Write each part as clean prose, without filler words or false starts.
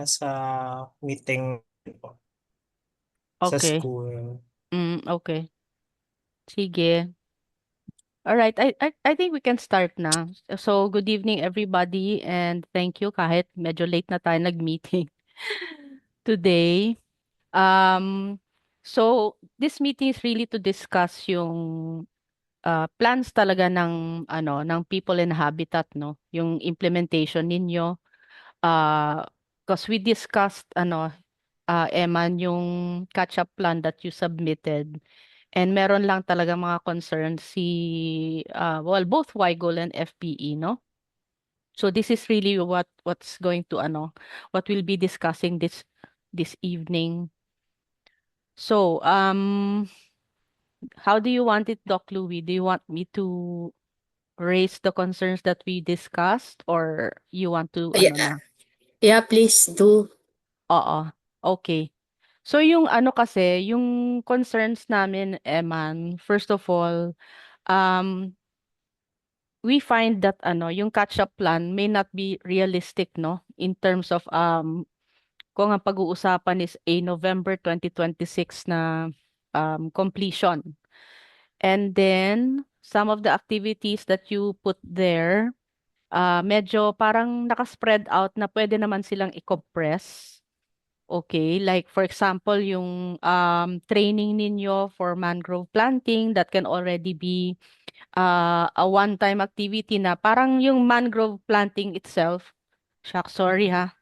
nasa meeting po sa Okay. school. Okay. Sige. All right. I think we can start na. So, good evening everybody and thank you kahit medyo late na tayo nag-meeting today. Um so this meeting is really to discuss yung plans talaga ng People and Habitat, no, yung implementation ninyo, uh because we discussed Eman, yung catch-up plan that you submitted, and meron lang talaga mga concerns both YGOL and FPE, no. So this is really what's going to what we'll be discussing this evening. So how do you want it, Doc Louis? Do you want me to raise the concerns that we discussed, or you want to Yeah, yeah, please do. Oo. Okay. So yung kasi, yung concerns namin, Eman, first of all, um, we find that yung catch-up plan may not be realistic, no? In terms of kung ang pag-uusapan is a November 2026 na completion. And then some of the activities that you put there, medyo parang naka-spread out na pwede naman silang i-compress. Okay, like for example, yung training ninyo for mangrove planting that can already be a one-time activity na parang yung mangrove planting itself. Shucks, sorry ha.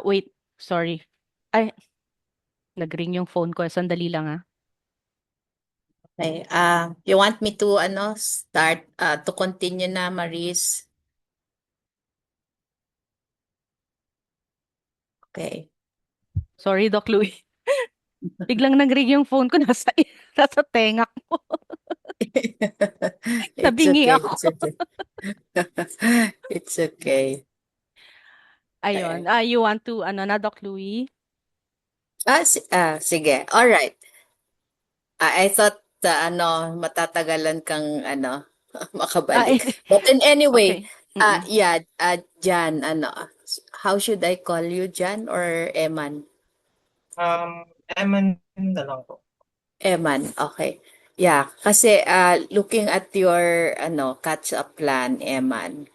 Wait, sorry. Ay, nag-ring yung phone ko. Sandali lang ha. Okay. You want me to start to continue na, Maris? Okay. Sorry, Doc Louie. Biglang nag-ring yung phone ko. Nasa tenga ko. It's Nabingi okay. ako. It's okay. It's okay. Ayun. Okay. You want to, na, Doc Louie? Sige. All right. I thought matatagalan kang makabalik. Eh, But in anyway, okay. Mm-mm. yeah, Jan, how should I call you, Jan or Eman? Eman na lang po. Eman, okay. Yeah, kasi looking at your catch-up plan, Eman.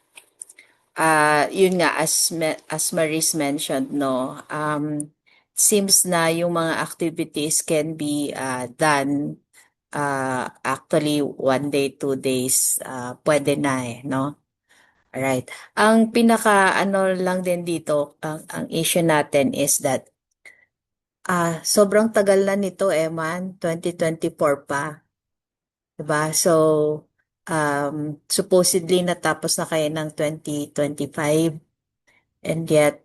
Yun nga as Maris mentioned, no. Seems na yung mga activities can be done actually 1 day, 2 days, pwede na no. Alright. Ang pinaka ano lang din dito, ang issue natin is that sobrang tagal na nito, Eman, 2024 pa. Diba? So, supposedly natapos na kayo ng 2025 and yet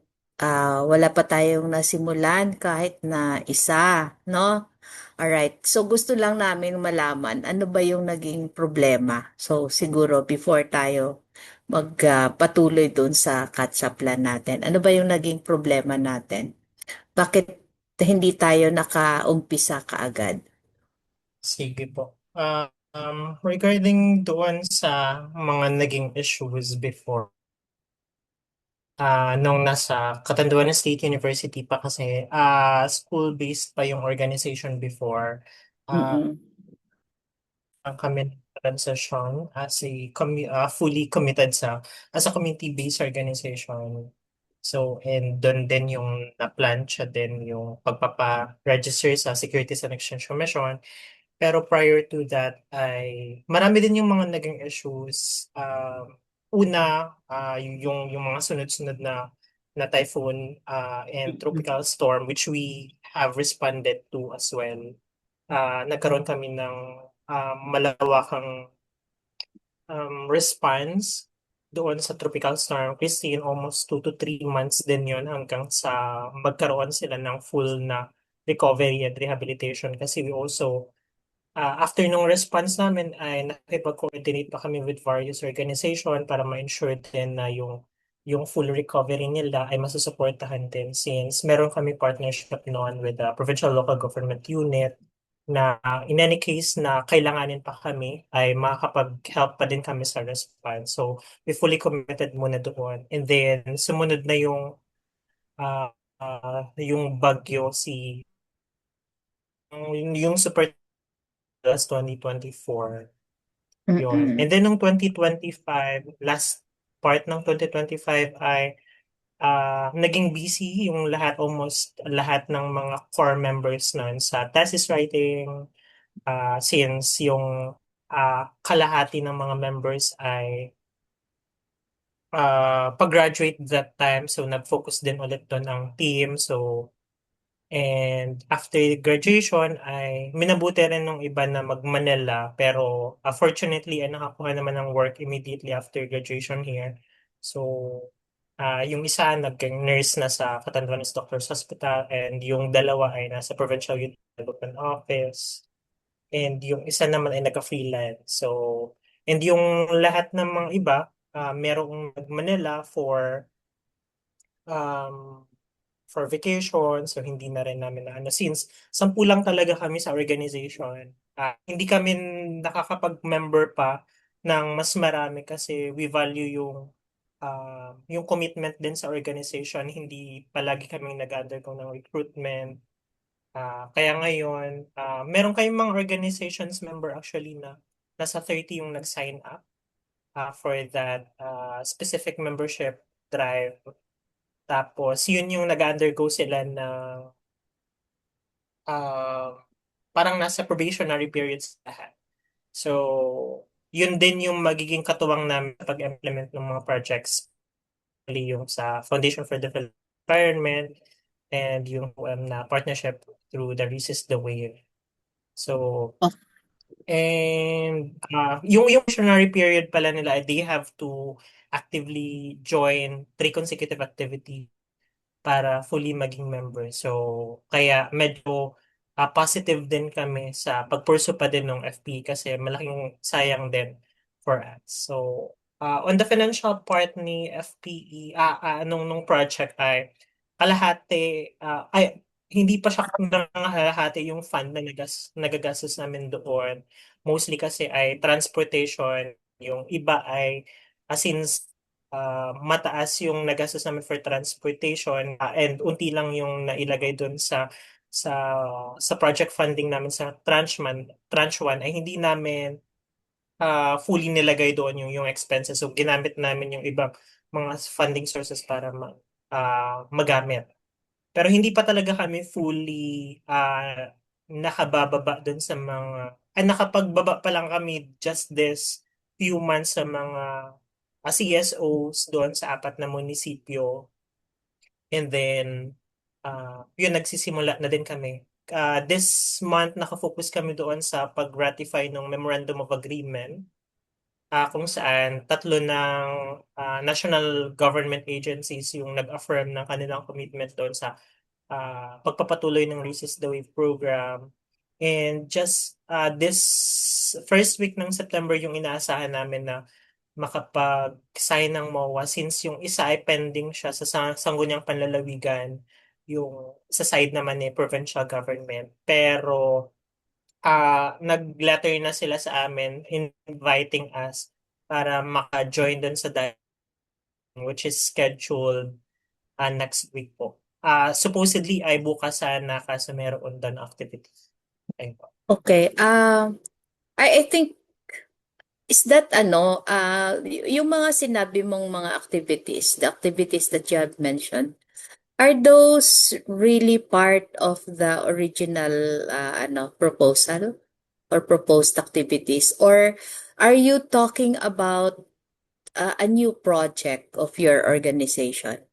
wala pa tayong nasimulan kahit na isa, no? Alright. So, gusto lang namin malaman ano ba yung naging problema. So, siguro before tayo magpatuloy dun sa catch-up plan natin, ano ba yung naging problema natin? Bakit hindi tayo nakaumpisa kaagad? Sige po. Regarding doon sa mga naging issues before, nung nasa Catanduanes State University pa kasi, school-based pa yung organization before. Ah, Mm-mm. ang kami ng transition as fully committed as a community-based organization. So, and doon din yung na-plan siya din yung pagpapa-register sa Securities and Exchange Commission. Pero prior to that ay marami din yung mga naging issues. Una, yung mga sunod-sunod na typhoon and tropical storm which we have responded to as well. Nagkaroon kami ng malawakang response doon sa Tropical Storm Christine. Almost 2 to 3 months din yon hanggang sa magkaroon sila ng full na recovery and rehabilitation kasi we also after nung response namin ay nakipag-coordinate pa kami with various organization para ma-ensure din na yung full recovery nila ay masusuportahan din since meron kami partnership noon with the provincial local government unit na in any case na kailanganin pa kami ay makakapag-help pa din kami sa response. So we fully committed muna doon. And then sumunod na yung uh, yung bagyo yung super 2024 yun. Mm-mm. And then nung 2025, last part ng 2025 ay naging busy yung almost lahat ng mga core members nun sa thesis writing, since yung kalahati ng mga members ay pag-graduate that time. So nag-focus din ulit doon ang team. So and after graduation ay minabuti rin ng iba na mag-Manila, pero fortunately ay nakakuha naman ng work immediately after graduation here. So yung isa naging nurse na sa Catanduanes Doctors Hospital, and yung dalawa ay nasa Provincial Youth Development Office, and yung isa naman ay nagka-freelance. So and yung lahat ng mga iba merong nag-Manila um, for vacation, so hindi na rin namin na ano. Since 10 lang talaga kami sa organization, hindi kami nakakapag-member pa ng mas marami kasi we value yung commitment din sa organization. Hindi palagi kaming nag-undergo ng recruitment. Kaya ngayon, meron kayong mga organizations member actually na nasa 30 yung nag-sign up for that specific membership drive. Tapos, yun yung nag-undergo sila ng uh, parang nasa probationary periods lahat. So, yun din yung magiging katuwang namin sa pag-implement ng mga projects. Yung sa Foundation for Development Environment and yung na partnership through the Resist the Wave. So, Oh, and yung missionary period pala nila, they have to actively join 3 consecutive activities para fully maging member. So, kaya medyo positive din kami sa pagpursu pa din ng FP kasi malaking sayang din for us. So, on the financial part ni FPE, nung project ay kalahati, hindi pa siya kalahati yung fund na nagagastos namin doon. Mostly kasi ay transportation, yung iba ay since mataas yung nagastos namin for transportation, and unti lang yung nailagay doon sa sa project funding namin sa tranche 1 ay hindi namin fully nilagay doon yung expenses. So ginamit namin yung ibang mga funding sources para magamit. Pero hindi pa talaga kami fully nakabababa doon sa mga nakapagbaba pa lang kami just this few months sa mga CSOs doon sa 4 na munisipyo. And then yun nagsisimula na din kami. This month nakafocus kami doon sa pag-ratify ng Memorandum of Agreement, kung saan 3 ng national government agencies yung nag-affirm ng kanilang commitment doon sa pagpapatuloy ng Resist the Wave program. And just this first week ng September yung inaasahan namin na makapag-sign ng MOA, since yung isa ay pending siya sa sangguniang panlalawigan, yung sa side naman ni provincial government. Pero nag-letter na sila sa amin inviting us para maka-join dun sa dialogue, which is scheduled next week po. Supposedly ay bukas sana kasi meron doon activities. Ayun po. okay. I think, is that yung mga sinabi mong mga activities, the activities that you have mentioned, are those really part of the original proposal or proposed activities, or are you talking about a new project of your organization?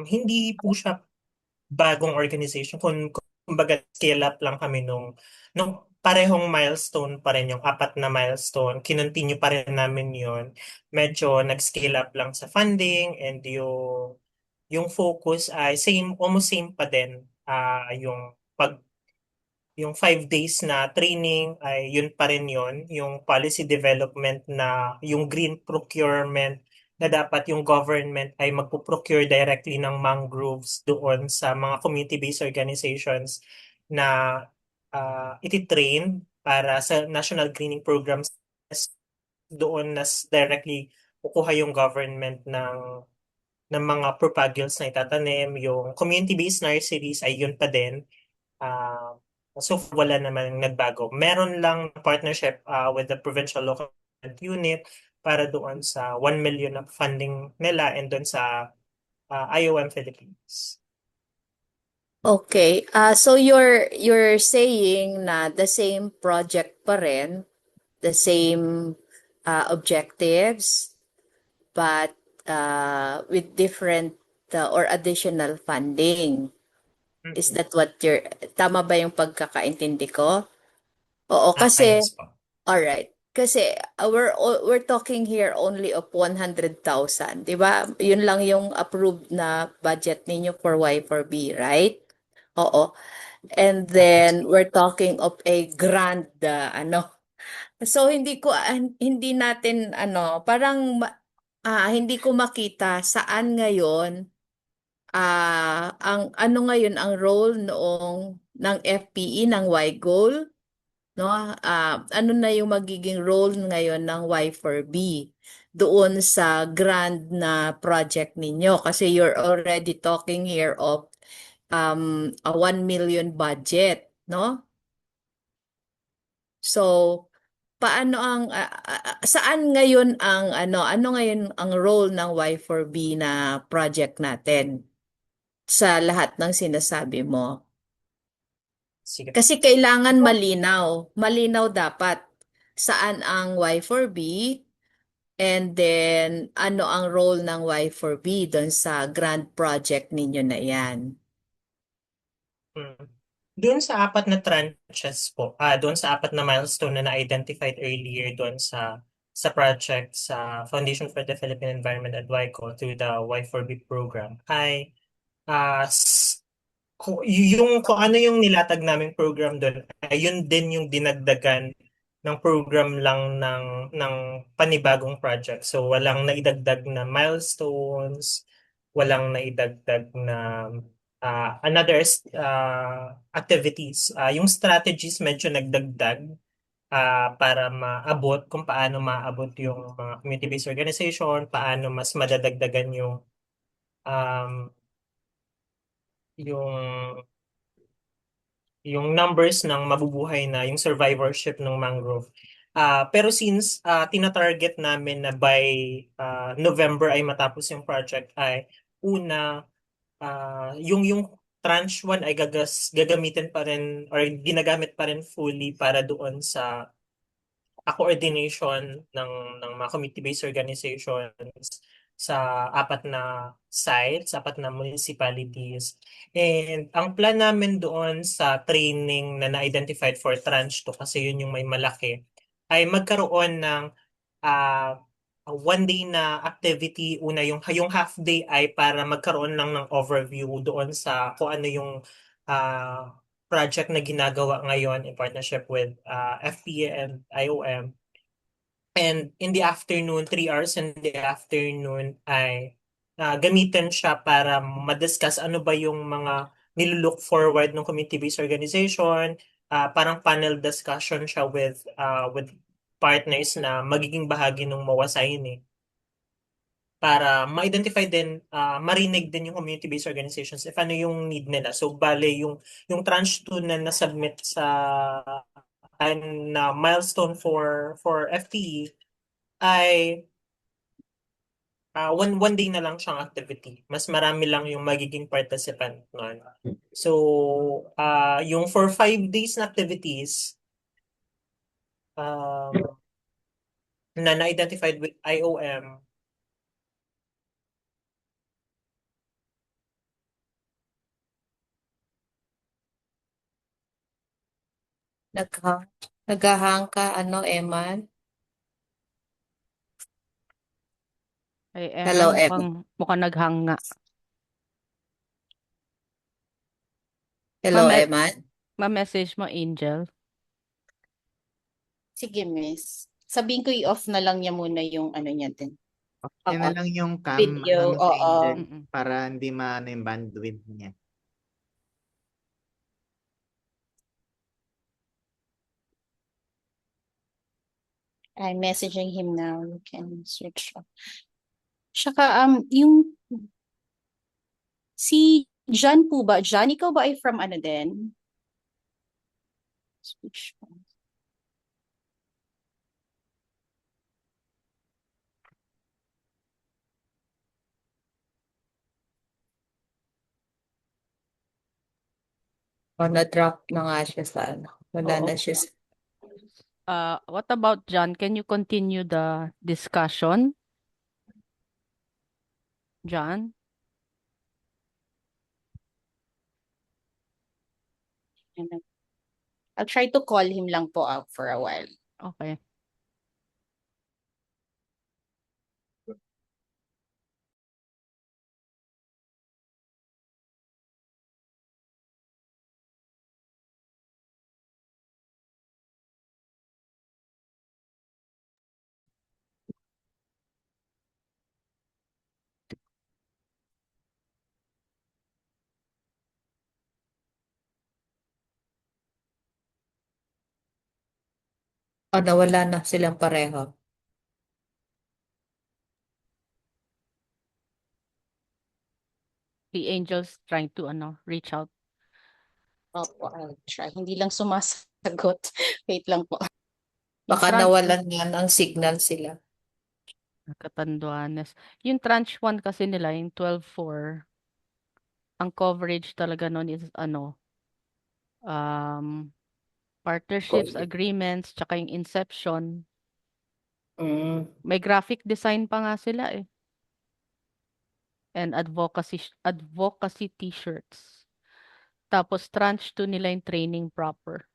Hindi po siya bagong organization. Kumbaga, scale up lang kami nung parehong milestone pa rin, yung 4 na milestone. Kinontinue pa rin namin yun. Medyo nag-scale up lang sa funding, and yung focus ay almost same pa din. Yung 5 days na training ay yun pa rin yun. Yung policy development na yung green procurement na dapat yung government ay magpo-procure directly ng mangroves doon sa mga community-based organizations na ititrain para sa national greening programs. Doon nas directly kukuha yung government ng ng mga propagules na itatanim. Yung community-based nurseries ay yun pa din. Ah, so wala naman nagbago. Meron lang partnership with the provincial local unit para doon sa 1 million na funding nila and doon sa IOM Philippines. Okay. So you're saying na the same project pa rin, the same objectives, but with different or additional funding. Is that what tama ba yung pagkakaintindi ko? Oo, kasi, Yes po. alright. Kasi we're talking here only of 100,000, di ba? Yun lang yung approved na budget ninyo for Y4B, right? Oo. And then we're talking of a grand So hindi natin parang hindi ko makita saan ngayon ang ano ngayon ang role ng FPE ng Y-Goal, no? Ano na yung magiging role ngayon ng Y4B doon sa grand na project ninyo kasi you're already talking here of a 1 million budget, no? So, paano saan ngayon ang ano ngayon ang role ng Y4B na project natin sa lahat ng sinasabi mo? Sige po. Kasi kailangan malinaw. Malinaw dapat saan ang Y4B and then ano ang role ng Y4B doon sa grand project ninyo na yan. Mm. Doon sa apat na tranches po, doon sa apat na milestone na na-identified earlier doon sa project sa Foundation for the Philippine Environment at WICO through the Y4B program ay ah, s- kung ano yung nilatag naming program doon ay yun din yung dinagdagan ng program lang ng panibagong project. So walang naidagdag na milestones, walang naidagdag na another activities. Yung strategies medyo nagdagdag para maabot kung paano maabot yung mga community-based organization, paano mas madadagdagan um, yung yung numbers ng mabubuhay na yung survivorship ng mangrove. Pero since tina-target namin na by November ay matapos yung project ay una yung tranche 1 ay gagamitin pa rin or ginagamit pa rin fully para doon sa coordination ng mga community-based organizations sa apat na sites, apat na municipalities. And ang plan namin doon sa training na na-identified for tranche 2 kasi yun yung may malaki, ay magkaroon ng ah, one day na activity. Una, yung half day ay para magkaroon lang ng overview doon sa kung ano yung ah, project na ginagawa ngayon in partnership with FPA and IOM. And in the afternoon, 3 hours in the afternoon ay gamitin siya para madiscuss ano ba yung mga nilook forward ng community-based organization. Parang panel discussion siya with partners na magiging bahagi ng MOA signing para ma-identify din, marinig din yung community-based organizations if ano yung need nila. So, bale, yung tranche 2 na nasubmit sa na milestone for FTE ay one day na lang siyang activity. Mas marami lang yung magiging participant nun. So, yung for 5 days na activities na na-identified with IOM, Naghang, naghahang ka, Eman? Ay, Hello, Eman, Eman. mukhang naghang nga. Hello, Ma-me- Eman. Ma-message mo, Angel. Sige, miss. Sabihin ko i-off na lang niya muna yung ano niya din. Yan Oo. na lang yung cam, Video, si oo. Angel, Mm-mm. para hindi maano yung bandwidth niya. I'm messaging him now. You can switch off. Tsaka, yung Si John po ba? John, ikaw ba ay from ano din? Switch. O na-drop na nga siya sa ano. Wala Oo. na siya sa... What about John? Can you continue the discussion? John? I'll try to call him lang po out for a while. Okay. O nawala na silang pareho. The Angel's trying to reach out. Opo, I'll try. Hindi lang sumasagot. Wait lang po. Yung Baka tranche, nawalan nga ng signal sila. Catanduanes. Yung tranche 1 kasi nila, yung 12-4, ang coverage talaga nun is partnerships, agreements, tsaka yung inception. Mm. May graphic design pa nga sila eh. And advocacy t-shirts. Tapos tranche 2 nila yung training proper.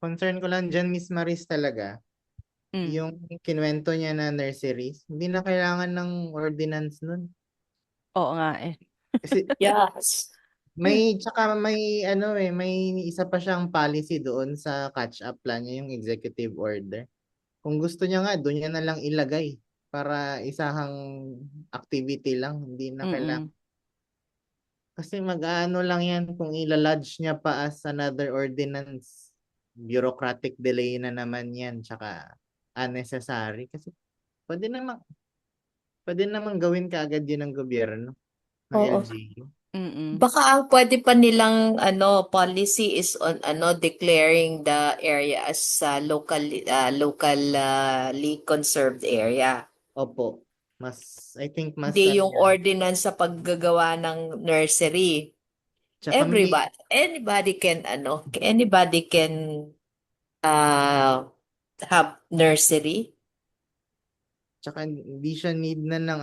Concern ko lang dyan, Miss Maris talaga, Mm. yung kinuwento niya na nurseries, hindi na kailangan ng ordinance nun. Oo nga eh. Kasi Yes. may isa pa siyang policy doon sa catch-up plan niya, yung executive order. Kung gusto niya nga, doon niya na lang ilagay para isahang activity lang, hindi na kailangan. Mm-mm. Kasi mag-aano lang yan kung ilalodge niya pa as another ordinance. Bureaucratic delay na naman yan, tsaka unnecessary. Kasi pwede namang gawin kaagad yun ng gobyerno, ng Oo. LGU. Mm-mm. Baka ang pwede pa nilang policy is on declaring the area as locally conserved area. Opo. I think mas Hindi yung yan. ordinance sa paggagawa ng nursery. Tsaka may, Anybody can have nursery. tsaka hindi siya need na ng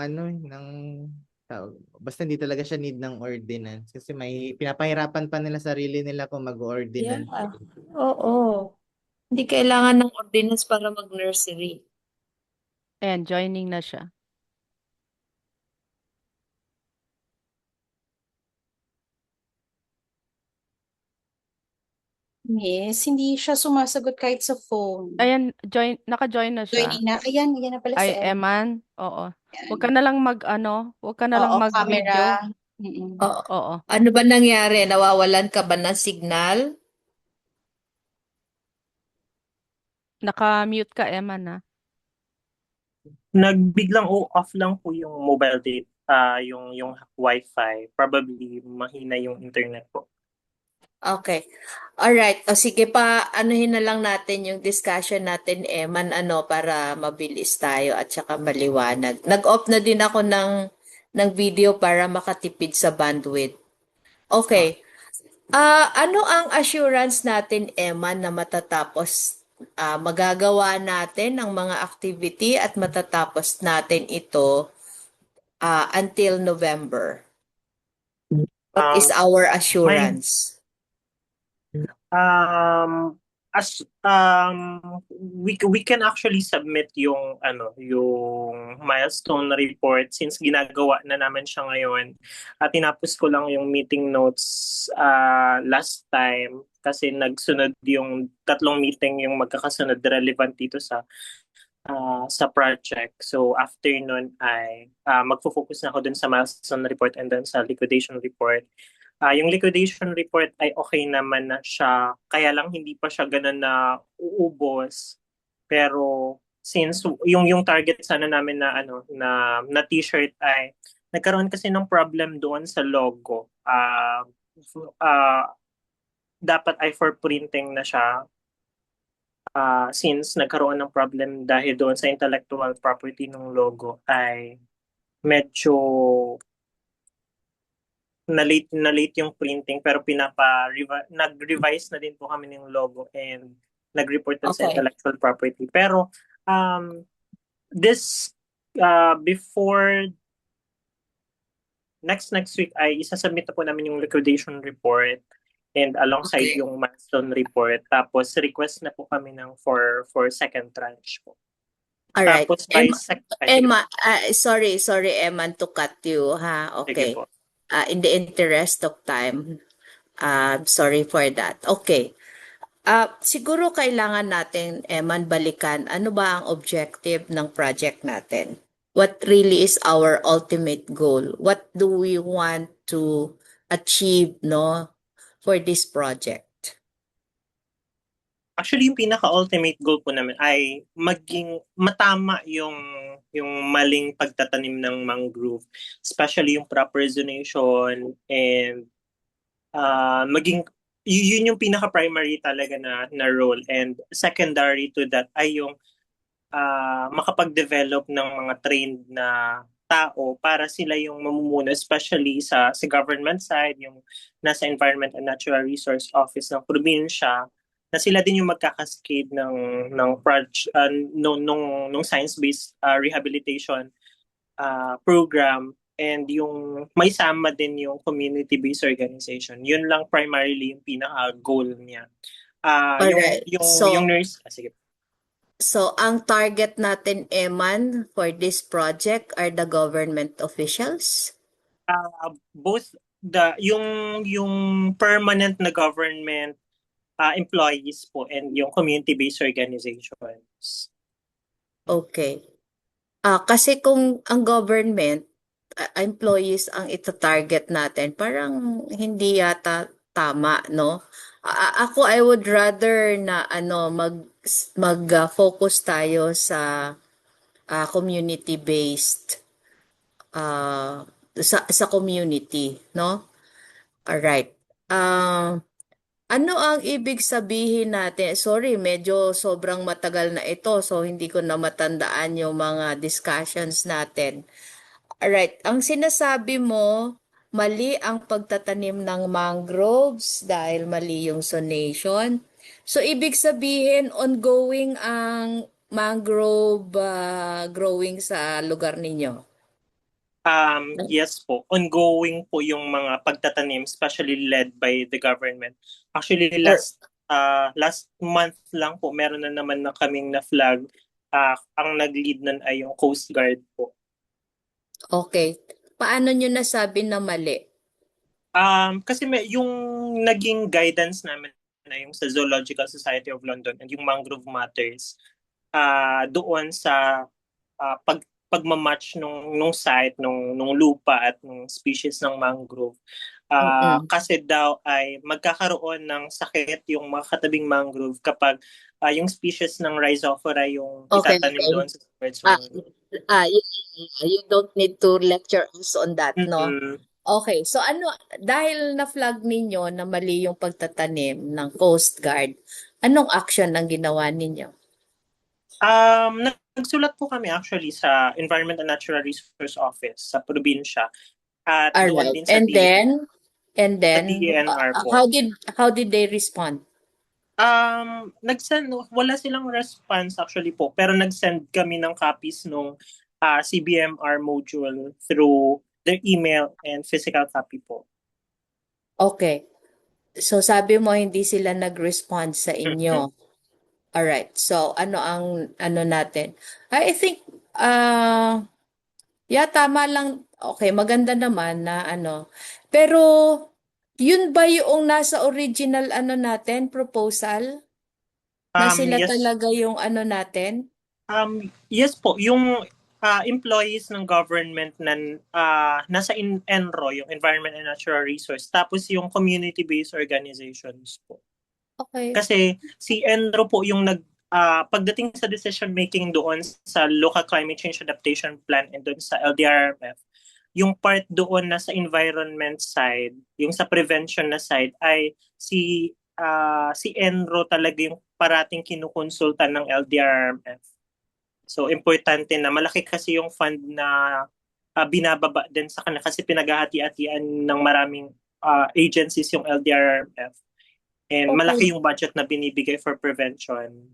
basta hindi talaga siya need ng ordinance. Kasi may pinapahirapan pa nila sarili nila kung mag-ordinance. Yeah. Oo. Hindi kailangan ng ordinance para mag-nursery. Ayan, joining na siya. Miss, hindi siya sumasagot kahit sa phone. Ayan, naka-join na siya. Joining na. Ayan na pala si Ay, Emma. Eman. Oo. Ayan. Huwag ka na lang huwag ka na lang Oo, mag-video. camera. Mm-mm. Oo. Oo. Ano ba nangyari? Nawawalan ka ba ng signal? Naka-mute ka, Eman na. Nagbiglang off lang po yung mobile data, yung Wi-Fi. Probably mahina yung internet po. Okay. Alright. O sige pa, anuhin na lang natin yung discussion natin, Eman, para mabilis tayo at saka maliwanag. Nag-off na din ako ng video para makatipid sa bandwidth. Okay. Ano ang assurance natin, Eman, na magagawa natin ang mga activity at matatapos natin ito until November? What is our assurance? As we can actually submit yung yung milestone report since ginagawa na namin siya ngayon. At tinapos ko lang yung meeting notes last time kasi nagsunod yung 3 meeting yung magkakasunod relevant dito sa sa project. So after nun ay magfo-focus na ako dun sa milestone report and then sa liquidation report. Yung liquidation report ay okay naman na siya, kaya lang hindi pa siya ganun na uubos. Pero since yung target sana namin na na t-shirt ay nagkaroon kasi ng problem doon sa logo. Dapat ay for printing na siya, since nagkaroon ng problem dahil doon sa intellectual property ng logo ay medyo na late yung printing, pero nag-revise na din po kami ng logo and nag-report dun sa Okay. intellectual property. Pero this before next week ay isasubmit na po namin yung liquidation report and alongside Okay. yung milestone report. Tapos request na po kami ng for second tranche po. All right. Tapos by Emma, sorry, Emma, to cut you, ha? sige Okay. po. In the interest of time, sorry for that. Okay. Siguro kailangan natin, Eman, balikan ano ba ang objective ng project natin? What really is our ultimate goal? What do we want to achieve, no, for this project? Actually, yung pinaka-ultimate goal po namin ay maging matama yung maling pagtatanim ng mangrove, especially yung proper zonation and maging yun yung pinaka-primary talaga na role, and secondary to that ay yung makapag-develop ng mga trained na tao para sila yung mamumuno, especially sa government side, yung nasa Environment and Natural Resource Office ng probinsya, na sila din yung magkakascade ng nung science-based rehabilitation program, and yung may sama din yung community-based organization. Yun lang primarily yung pinaka-goal niya. Alright. Yung nurse, sige. So, ang target natin, Eman, for this project are the government officials? Both yung permanent na government employees po and yung community-based organizations. Okay. Kasi kung ang government employees ang ita-target natin, parang hindi yata tama, no? Ako, I would rather na mag-focus tayo sa community-based sa community, no? Alright. Ano ang ibig sabihin natin? Sorry, medyo sobrang matagal na ito, so hindi ko na matandaan yung mga discussions natin. Alright, ang sinasabi mo, mali ang pagtatanim ng mangroves dahil mali yung zonation. So, ibig sabihin, ongoing ang mangrove growing sa lugar ninyo? Yes po, ongoing po yung mga pagtatanim, especially led by the government. Actually, last month lang po, meron na naman na kaming na flag. Ang nag-lead nun ay yung Coast Guard po. Okay. Paano nyo nasabi na mali? Kasi yung naging guidance namin na yung sa Zoological Society of London and yung Mangrove Matters, doon sa pagmamatch nung site, nung lupa at nung species ng mangrove. Kasi daw ay magkakaroon ng sakit yung mga katabing mangrove kapag yung species ng Rhizophora yung itatanim doon sa birds. You don't need to lecture us on that, no? Mm-hmm. Okay, so dahil na-flag ninyo na mali yung pagtatanim ng Coast Guard, anong action ang ginawa ninyo? Nagsulat po kami actually sa Environment and Natural Resource Office sa probinsya at doon din sa DENR po. How did they respond? Wala silang response actually po, pero nag-send kami ng copies nung CBMR module through their email and physical copy po. Okay. So sabi mo hindi sila nag-respond sa inyo. Alright. So ano natin? I think tama lang. Okay, maganda naman na Pero yun ba yung nasa original natin proposal? Na sila Yes. talaga yung natin? Yes po, yung employees ng government na nasa ENRO, yung Environment and Natural Resource, tapos yung community-based organizations po. Okay. Kasi si ENRO po yung pagdating sa decision making doon sa Local Climate Change Adaptation Plan and doon sa LDRRMF, yung part doon na sa environment side, yung sa prevention na side ay si ENRO talaga yung parating kinukonsulta ng LDRRMF. So, importante na malaki kasi yung fund na binababa din sa kanila kasi pinaghahati-hatian ng maraming agencies yung LDRRMF. And malaki Okay. yung budget na binibigay for prevention.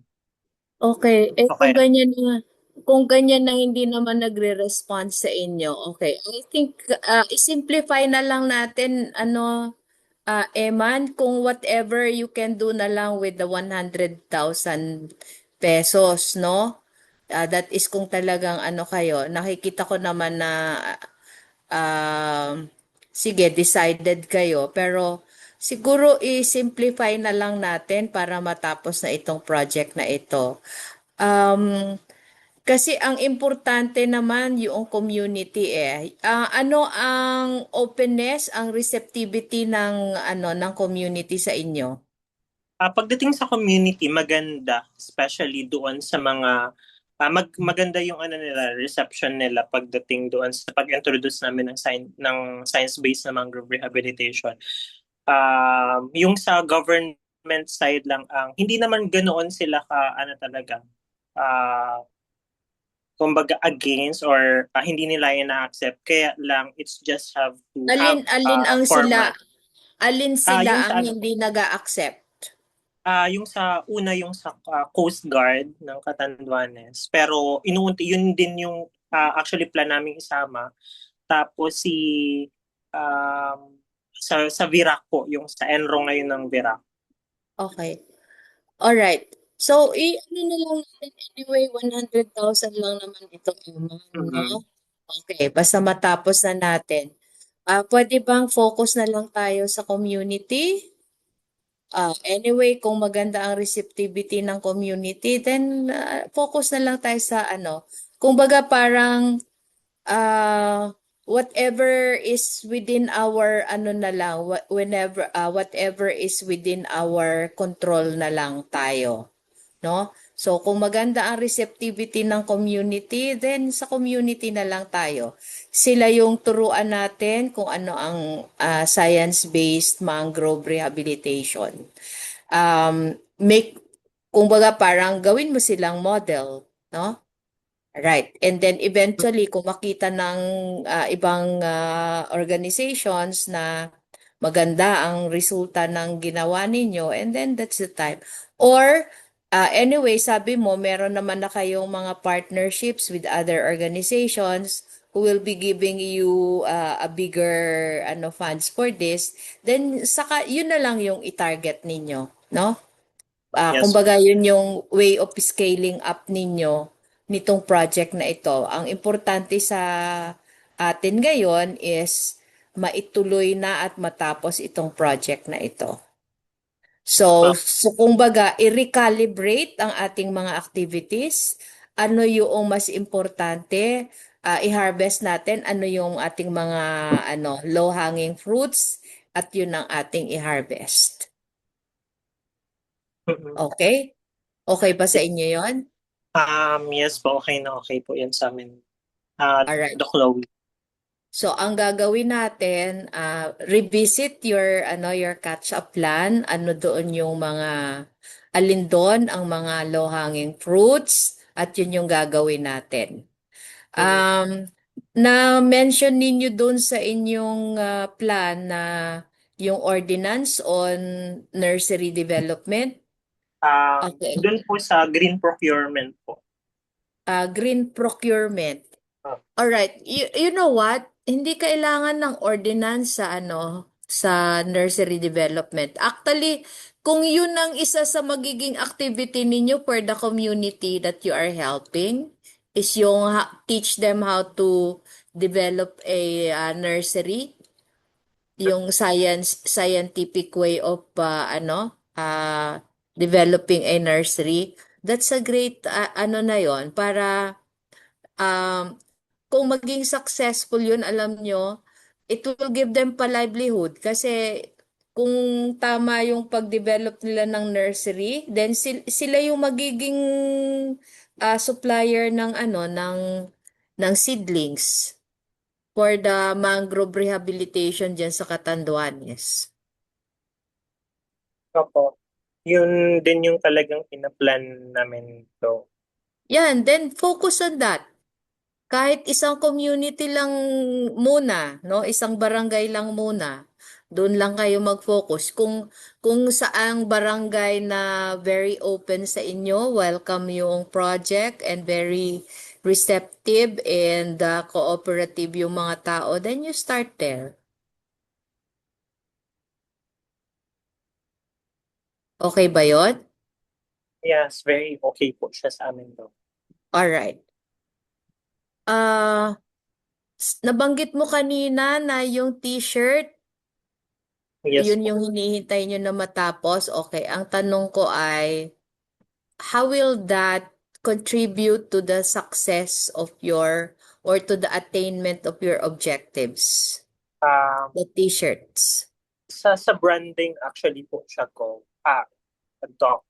Okay. So, kaya, Kung ganyan na hindi naman nagre-respond sa inyo, okay. I think i-simplify na lang natin Eman, kung whatever you can do na lang with the 100,000 pesos, no? That is kung talagang kayo, nakikita ko naman na sige, decided kayo, pero siguro i-simplify na lang natin para matapos na itong project na ito. Um, Kasi ang importante naman yung community eh. Ano ang openness, ang receptivity ng community sa inyo? pagdating sa community, maganda, especially doon sa mga maganda yung nila, reception nila pagdating doon sa pag-introduce namin ng science-based na mangrove rehabilitation. Yung sa government side lang hindi naman ganoon sila talaga uh, kumbaga against or hindi nila yun na-accept kaya lang it's just have to have Alin ang format. alin Yung sila sa ang hindi nag-a-accept? yung sa yung sa Coast Guard ng Catanduanes pero inuunti yun din yung actually plan namin isama tapos um, sa Virac po yung sa Enro ngayon ng Virac. Okay. All right. So, ano na lang natin anyway, 100,000 lang naman ito, Emma, Mm-hmm. no? Okay, basta matapos na natin. Pwede bang focus na lang tayo sa community? Anyway, kung maganda ang receptivity ng community, then focus na lang tayo sa Kung baga parang whatever is within our na lang, whatever is within our control na lang tayo, no? So kung maganda ang receptivity ng community, then sa community na lang tayo. Sila yung turuan natin kung ano ang science-based mangrove rehabilitation. Make kung baga parang gawin mo silang model, no? Right. And then eventually, kung makita ng ibang organizations na maganda ang resulta ng ginawa ninyo, and then that's the time. Or, anyway, sabi mo, meron naman na kayong mga partnerships with other organizations who will be giving you a bigger funds for this, then saka yun na lang yung i-target ninyo, no? Yes. Kumbaga yun yung way of scaling up ninyo nitong project na ito. Ang importante sa atin ngayon is maituloy na at matapos itong project na ito. So kumbaga, i-recalibrate ang ating mga activities. Ano yung mas importante? I-harvest natin ano yung ating mga low-hanging fruits at yun ang ating i-harvest. Okay? Okay ba sa inyo yon? Yes po, okay po yan sa amin. Alright. Doc Chloe. So, ang gagawin natin, revisit your catch-up plan. Ano doon yung alin doon ang mga low-hanging fruits at yun yung gagawin natin. Na-mention ninyo doon sa inyong plan na yung ordinance on nursery development. Okay. Doon po sa green procurement po. Green procurement. All right. You know what? Hindi kailangan ng ordinance sa nursery development. Actually, kung yun ang isa sa magiging activity ninyo for the community that you are helping, is yung teach them how to develop a nursery, yung scientific way of developing a nursery. that's a great ano na yon para um, kung maging successful yun, alam nyo, it will give them pa livelihood kasi kung tama yung pag-develop nila ng nursery, then sila yung magiging supplier ng ano ng seedlings for the mangrove rehabilitation diyan sa Catanduanes. Opo. Yun din yung talagang pinaplan namin to. Yan, then focus on that. Kahit isang community lang muna, no? Isang barangay lang muna. Doon lang kayo mag-focus. Kung saang barangay na very open sa inyo, welcome yung project and very receptive and cooperative yung mga tao, then you start there. Okay ba yun? Yes, very okay po siya sa amin to. Alright. Nabanggit mo kanina na yung t-shirt, Yes yun po. yung hinihintay nyo na matapos. Okay, ang tanong ko ay, how will that contribute to the success of your or to the attainment of your objectives? Um, The t-shirts. sa branding actually po siya ko doc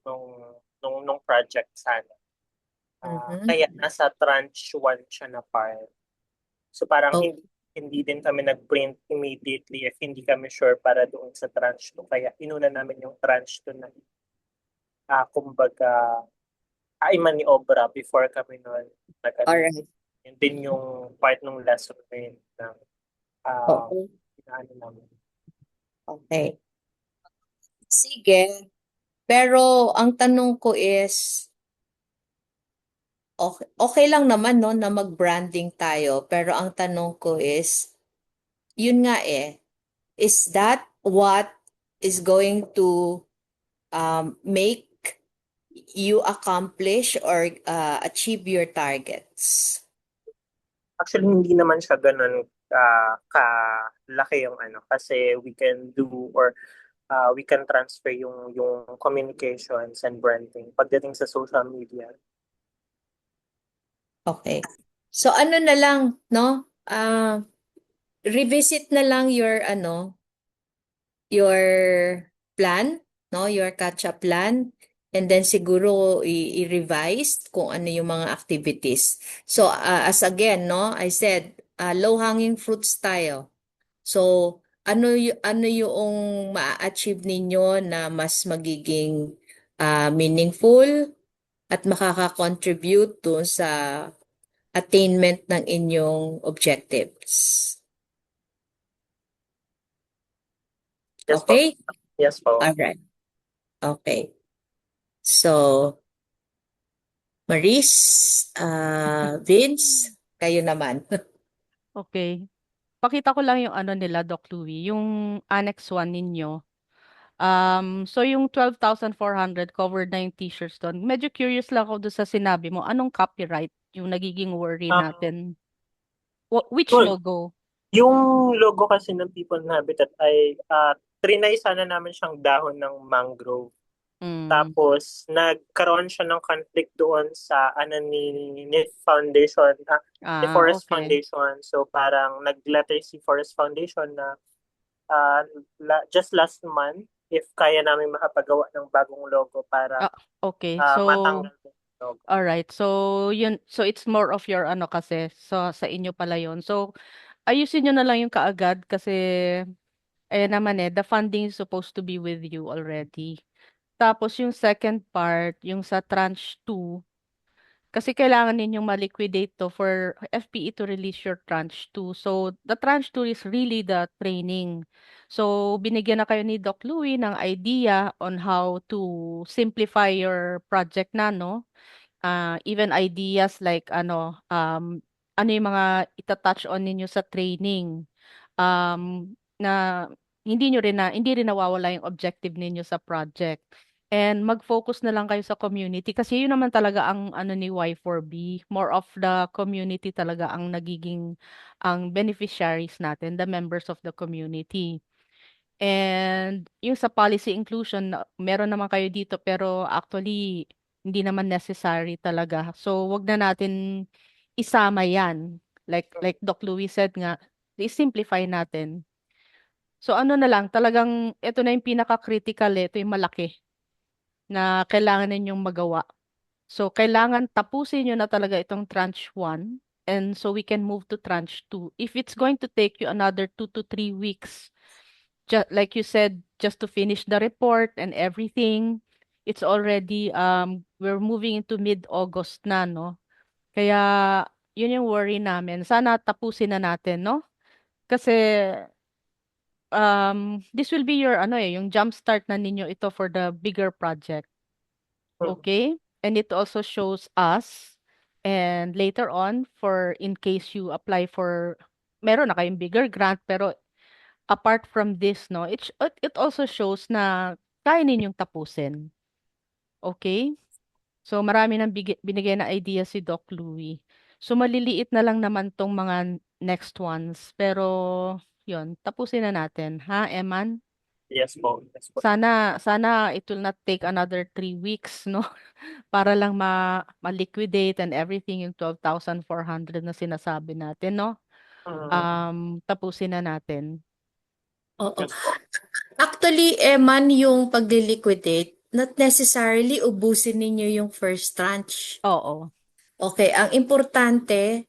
nung project sana. Mhm. Kaya nasa tranche 1 siya na part. So parang Oh. hindi din kami nag-print immediately if hindi kami sure para doon sa tranche 2. Kaya inuna namin yung tranche 2 na kumbaga ay maniobra before kami noon Alright. Yun din yung part ng lesson learned ng Okay. inaano namin. Okay. Sige. Pero ang tanong ko is, okay lang naman no na mag-branding tayo, pero ang tanong ko is, yun nga is that what is going to make you accomplish or achieve your targets? Actually, hindi naman siya ganun kalaki yung ano kasi we can do or we can transfer yung communications and branding pagdating sa social media. Okay. So ano na lang, no? Revisit na lang your plan, no? Your catch-up plan. And then siguro i-revise kung ano yung mga activities. So as again, no, I said, low-hanging fruits tayo. So ano yung ma-achieve ninyo na mas magiging meaningful at makaka-contribute dun sa attainment ng inyong objectives. Yes po. Okay? Yes po. Alright. Okay. So, Maris, Vince, kayo naman. Okay. Pakita ko lang yung ano nila, Doc Louie, yung Annex 1 ninyo. So yung 12,400 covered na yung t-shirts doon. Medyo curious lang ako doon sa sinabi mo. Anong copyright yung nagiging worry Um, natin? Which Well, logo? yung logo kasi ng People and Habitat ay trinay sana namin siyang dahon ng mangrove. Mm. Tapos nagkaroon siya ng conflict doon sa ni Foundation, ni Forest Okay. Foundation. So parang nag-letter si Forest Foundation na just last month if kaya namin makapagawa ng bagong logo para Okay. matanggal yung logo. All right. So it's more of your ano kasi sa inyo pala 'yon. So ayusin niyo na lang yung kaagad kasi naman the funding is supposed to be with you already. Tapos yung second part, yung sa tranche 2, kasi kailangan ninyong ma-liquidate to for FPE to release your tranche 2. So the tranche 2 is really the training. So binigyan na kayo ni Doc Louie ng idea on how to simplify your project na, no? Even ideas like ano yung mga ita-touch on ninyo sa training na hindi rin nawawala yung objective ninyo sa project. And mag-focus na lang kayo sa community kasi yun naman talaga ang ano ni Y4B, more of the community talaga ang nagiging ang beneficiaries natin, the members of the community. And yung sa policy inclusion, meron naman kayo dito pero actually Hindi naman necessary talaga. So, wag na natin isama yan. Like Doc Louis said nga, i-simplify natin. So, ano na lang, talagang ito na yung pinaka-critical ito yung malaki na kailangan ninyong magawa. So, kailangan tapusin nyo na talaga itong tranche 1 and so we can move to tranche 2. If it's going to take you another 2 to 3 weeks, like you said, just to finish the report and everything, it's already, we're moving into mid-August na, no? Kaya, yun yung worry namin. Sana tapusin na natin, no? Kasi, this will be your, yung jump start na ninyo ito for the bigger project. Okay? And it also shows us, and later on, for in case you apply for, meron na kayong bigger grant, pero apart from this, no, it also shows na kaya ninyong tapusin. Okay? So, marami nang binigay na idea si Doc Louie. So, maliliit na lang naman tong mga next ones. Pero, yon tapusin na natin. Ha, Eman? Yes po. Yes po. Sana it will not take another 3 weeks, no? Para lang ma-liquidate and everything yung 12,400 na sinasabi natin, no? Tapusin na natin. Oo. Yes po. Actually, Eman, yung pag-liquidate, not necessarily ubusin ninyo yung first tranche. Oo. Okay, ang importante,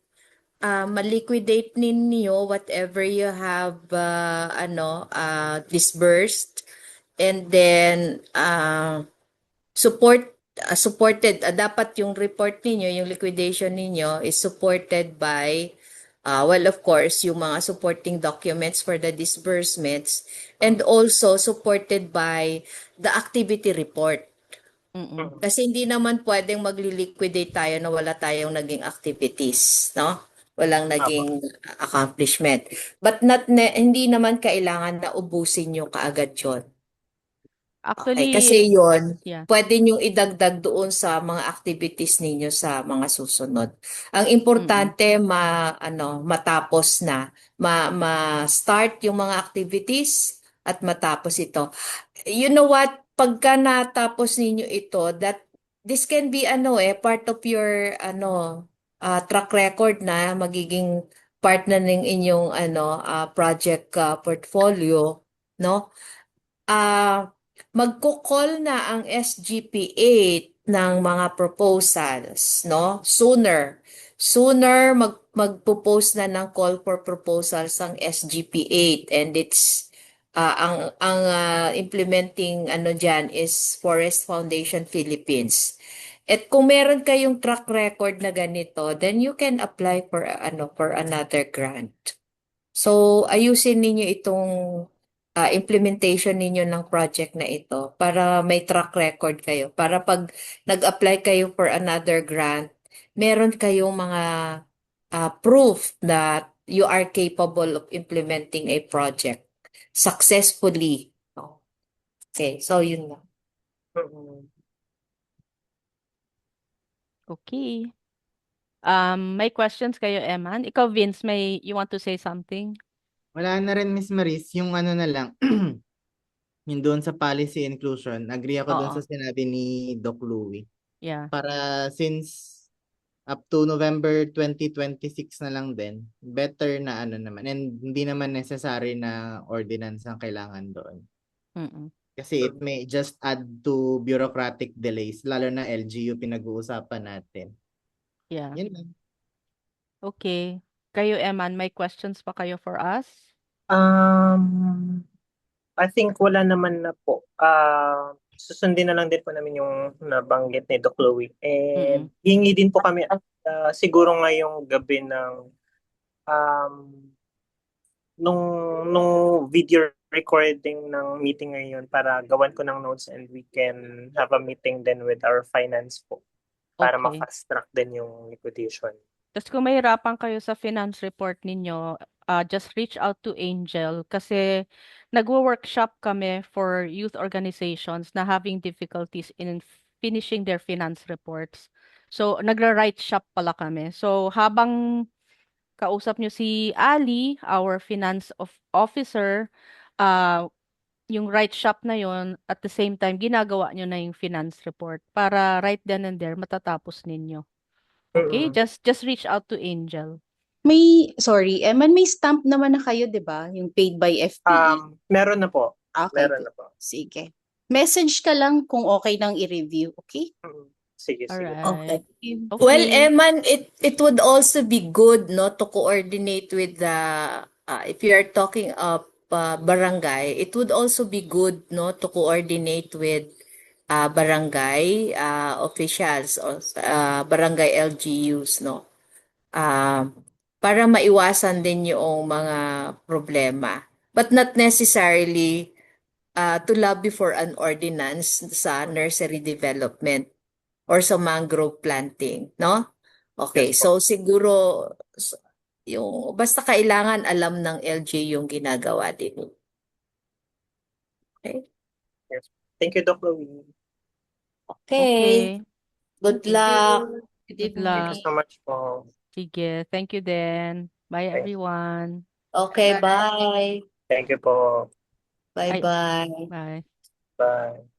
ma-liquidate ninyo whatever you have disbursed, and then dapat yung report ninyo, yung liquidation ninyo is supported by well, of course, yung mga supporting documents for the disbursements, and also supported by the activity report. Mm-mm. Kasi hindi naman pwedeng magli-liquidate tayo na wala tayong naging activities, no? Walang naging accomplishment. But hindi naman kailangan na ubusin nyo kaagad yun. Okay, Actually, kasi yun, yeah. pwede nyo idagdag doon sa mga activities ninyo sa mga susunod. Ang importante, matapos na, ma-start yung mga activities at matapos ito. You know what? Pagka natapos ninyo ito, that this can be part of your track record na magiging part na ng inyong project portfolio, no? Magko-call na ang SGP8 ng mga proposals, no? Sooner magpo-post na ng call for proposals ang SGP8, and it's ang implementing diyan is Forest Foundation Philippines. At kung meron kayong track record na ganito, then you can apply for another grant. So, ayusin ninyo itong implementation ninyo ng project na ito para may track record kayo. Para pag nag-apply kayo for another grant, meron kayong mga proof that you are capable of implementing a project successfully. Okay, so yun lang. Okay. May questions kayo, Eman? Ikaw, Vince, you want to say something? Wala na rin, Miss Maris, yung ano na lang, yung doon sa policy inclusion, agree ako doon Oo. sa sinabi ni Doc Louie. Yeah. Para since up to November 2026 na lang din, better na naman. And hindi naman necessary na ordinance ang kailangan doon. Mm-mm. Kasi it may just add to bureaucratic delays, lalo na LGU pinag-uusapan natin. Yeah. Yun lang. Okay. Kayo, Eman, may questions pa kayo for us? I think wala naman na po. Susundin na lang din po namin yung nabanggit ni Doc Louie. And hingi din po kami siguro ngayong gabi ng nung video recording ng meeting ngayon para gawan ko ng notes and we can have a meeting then with our finance po para Okay. ma-fast track din yung liquidation. Tapos kung mahirapan kayo sa finance report ninyo, just reach out to Angel kasi nagwo-workshop kami for youth organizations na having difficulties in finishing their finance reports. So, nagra-write shop pala kami. So, habang kausap nyo si Ali, our finance officer, yung right shop na yon at the same time ginagawa nyo na yung finance report para right then and there matatapos ninyo. Okay? Mm. Just reach out to Angel. Sorry, Eman, may stamp naman na kayo, di ba? Yung paid by FPE. Meron na po. Okay, Meron good. na po. Sige. Message ka lang kung okay nang i-review, okay? Mm. Sige, sige. Alright. Okay. Well, Okay. Eman, it would also be good, no, to coordinate with the if you are talking of barangay, it would also be good, no, to coordinate with barangay officials or barangay LGUs, no, para maiwasan din yung mga problema. But not necessarily to lobby for an ordinance sa nursery development or sa mangrove planting, no? Okay, Yes po. so siguro yung basta kailangan alam ng LG yung ginagawa din. Okay? Yes. Thank you, Doc Louie. Okay. Okay. Good Thank luck. you. Good Good evening. Thank you luck. so much po. Sige. Thank you then. Bye Thank, everyone. Okay, Bye. bye. thank you po. Ay, Bye-bye. bye. Bye.